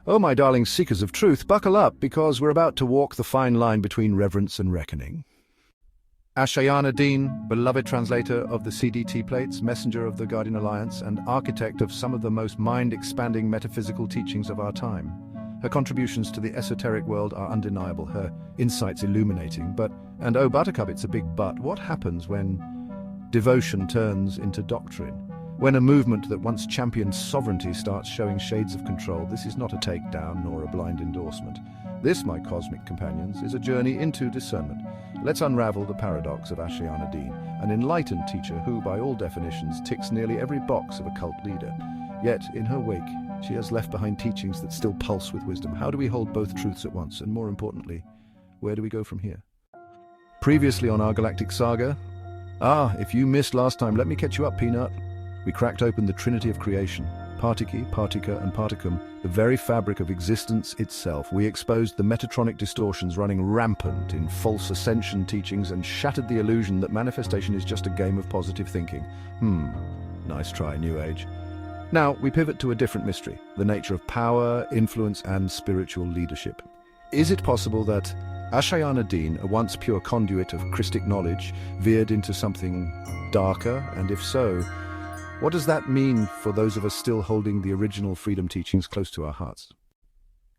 Oh, my darling seekers of truth, buckle up, because we're about to walk the fine line between reverence and reckoning. Ashayana Deane, beloved translator of the CDT plates, messenger of the Guardian Alliance, and architect of some of the most mind-expanding metaphysical teachings of our time. Her contributions to the esoteric world are undeniable, her insights illuminating, and oh Buttercup, it's a big but, what happens when devotion turns into doctrine? When a movement that once championed sovereignty starts showing shades of control? This is not a takedown nor a blind endorsement. This, my cosmic companions, is a journey into discernment. Let's unravel the paradox of Ashayana Deane, an enlightened teacher who, by all definitions, ticks nearly every box of a cult leader. Yet, in her wake, she has left behind teachings that still pulse with wisdom. How do we hold both truths at once? And more importantly, where do we go from here? Previously on our Galactic Saga, if you missed last time, let me catch you up, Peanut. We cracked open the trinity of creation, Partiki, Partica, and Particum, the very fabric of existence itself. We exposed the Metatronic distortions running rampant in false ascension teachings and shattered the illusion that manifestation is just a game of positive thinking. Nice try, New Age. Now, we pivot to a different mystery, the nature of power, influence, and spiritual leadership. Is it possible that Ashayana Deane, a once pure conduit of Christic knowledge, veered into something darker? And if so, what does that mean for those of us still holding the original freedom teachings close to our hearts?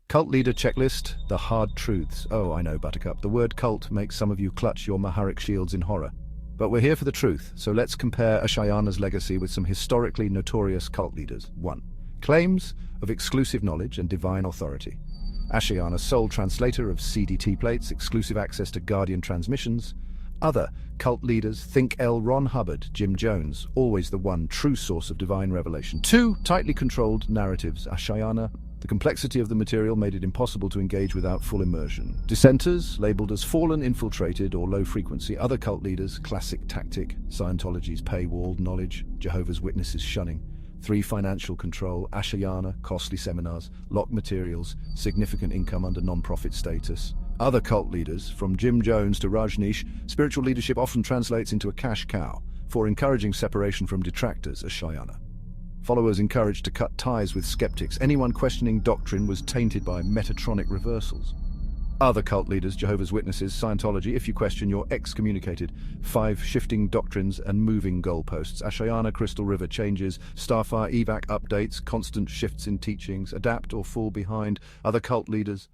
Cult leader checklist, the hard truths. Oh, I know, Buttercup. The word cult makes some of you clutch your Maharic shields in horror. But we're here for the truth, so let's compare Ashayana's legacy with some historically notorious cult leaders. 1. Claims of exclusive knowledge and divine authority. Ashayana, sole translator of CDT plates, exclusive access to Guardian transmissions. Other cult leaders, think L. Ron Hubbard, Jim Jones, always the one true source of divine revelation. 2. Tightly controlled narratives. Ashayana, the complexity of the material made it impossible to engage without full immersion. Dissenters, labeled as fallen, infiltrated, or low frequency. Other cult leaders, classic tactic, Scientology's paywalled knowledge, Jehovah's Witnesses shunning. 3. Financial control. Ashayana, costly seminars, locked materials, significant income under non-profit status. Other cult leaders, from Jim Jones to Rajneesh, spiritual leadership often translates into a cash cow for encouraging separation from detractors. Ashayana. Followers encouraged to cut ties with skeptics. Anyone questioning doctrine was tainted by Metatronic reversals. Other cult leaders, Jehovah's Witnesses, Scientology, if you question, you're excommunicated. 5. Shifting doctrines and moving goalposts. Ashayana, Crystal River changes, Starfire evac updates, constant shifts in teachings, adapt or fall behind. Other cult leaders.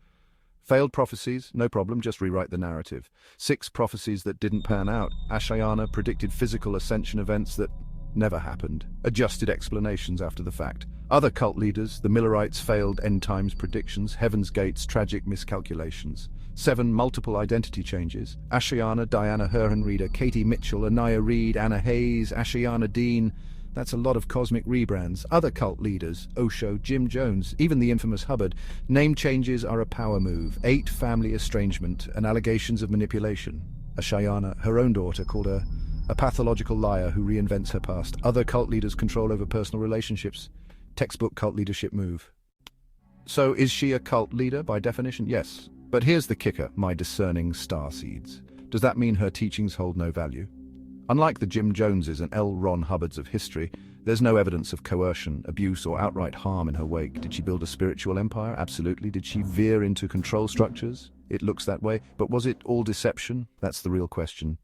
Failed prophecies, no problem, just rewrite the narrative. 6. Prophecies that didn't pan out. Ashayana predicted physical ascension events that never happened. Adjusted explanations after the fact. Other cult leaders, the Millerites, failed end times predictions. Heaven's Gates, tragic miscalculations. 7. Multiple identity changes. Ashayana, Diana Herhenrieder, Katie Mitchell, Anaya Reid, Anna Hayes, Ashayana Deane. That's a lot of cosmic rebrands. Other cult leaders, Osho, Jim Jones, even the infamous Hubbard. Name changes are a power move. 8. Family estrangement and allegations of manipulation. Ashayana, her own daughter, called her a pathological liar who reinvents her past. Other cult leaders, control over personal relationships. Textbook cult leadership move. So is she a cult leader by definition? Yes. But here's the kicker, my discerning starseeds. Does that mean her teachings hold no value? Unlike the Jim Joneses and L. Ron Hubbards of history, there's no evidence of coercion, abuse, or outright harm in her wake. Did she build a spiritual empire? Absolutely. Did she veer into control structures? It looks that way. But was it all deception? That's the real question.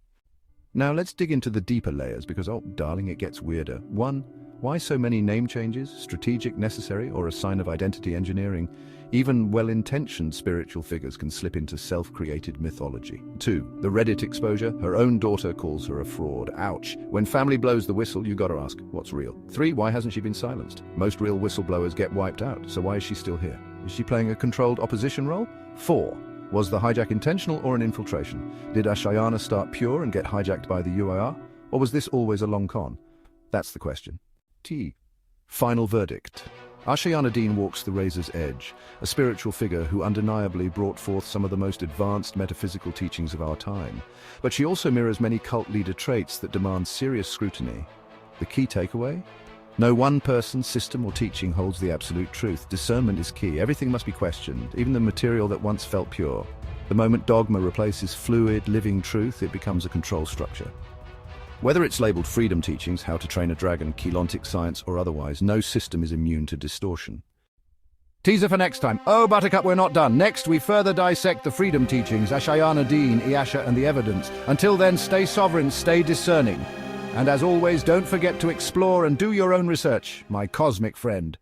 Now let's dig into the deeper layers because, oh darling, it gets weirder. 1. Why so many name changes? Strategic, necessary, or a sign of identity engineering? Even well-intentioned spiritual figures can slip into self-created mythology. 2. The Reddit exposure. Her own daughter calls her a fraud. Ouch. When family blows the whistle, you gotta ask, what's real? 3. Why hasn't she been silenced? Most real whistleblowers get wiped out, so why is she still here? Is she playing a controlled opposition role? 4. Was the hijack intentional or an infiltration? Did Ashayana start pure and get hijacked by the UIR? Or was this always a long con? That's the question. T. Final verdict. Ashayana Deane walks the razor's edge, a spiritual figure who undeniably brought forth some of the most advanced metaphysical teachings of our time. But she also mirrors many cult leader traits that demand serious scrutiny. The key takeaway? No one person, system, or teaching holds the absolute truth. Discernment is key. Everything must be questioned, even the material that once felt pure. The moment dogma replaces fluid, living truth, it becomes a control structure. Whether it's labeled freedom teachings, how to train a dragon, Keylontic science, or otherwise, no system is immune to distortion. Teaser for next time. Oh, Buttercup, we're not done. Next, we further dissect the freedom teachings, Ashayana Deane, Iasha, and the evidence. Until then, stay sovereign, stay discerning. And as always, don't forget to explore and do your own research, my cosmic friend.